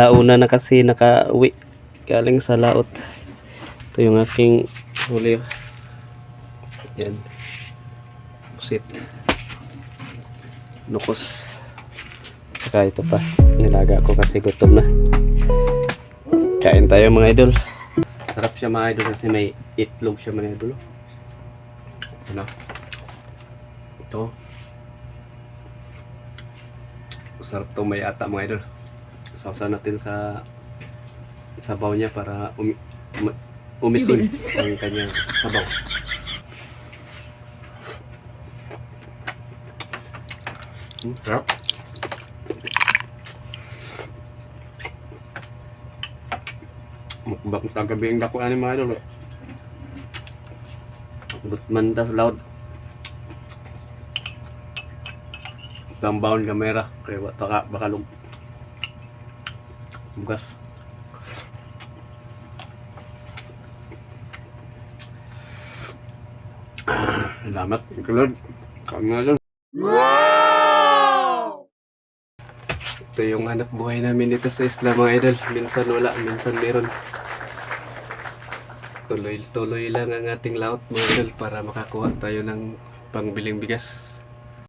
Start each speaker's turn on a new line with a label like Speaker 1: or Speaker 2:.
Speaker 1: Launa na kasi nakauwi galing sa laot. Ito yung aking huli. Yan. Pusit. Nukos. Saka ito pa. Nilaga ko kasi gutom na. Kain tayo mga idol. Sarap siya mga idol kasi may itlog siya mga idol. Ano? Ito. Sarap itong may ata mga idol. Sausaw natin sa sabaw niya para umitim ang kanyang sabaw. Sarap. Mukbang sa gabi ang dako ani mga idol. Butman ta sa laod. Tambaon kamera kaya baka lug bugas. Salamat Lord. Kamu nga Lord. Wow! Ito yung hanap buhay namin dito sa isla mga idol. Minsan wala, minsan meron. Tuloy-tuloy lang ang ating laot mga idol para makakuha tayo ng pangbiling bigas.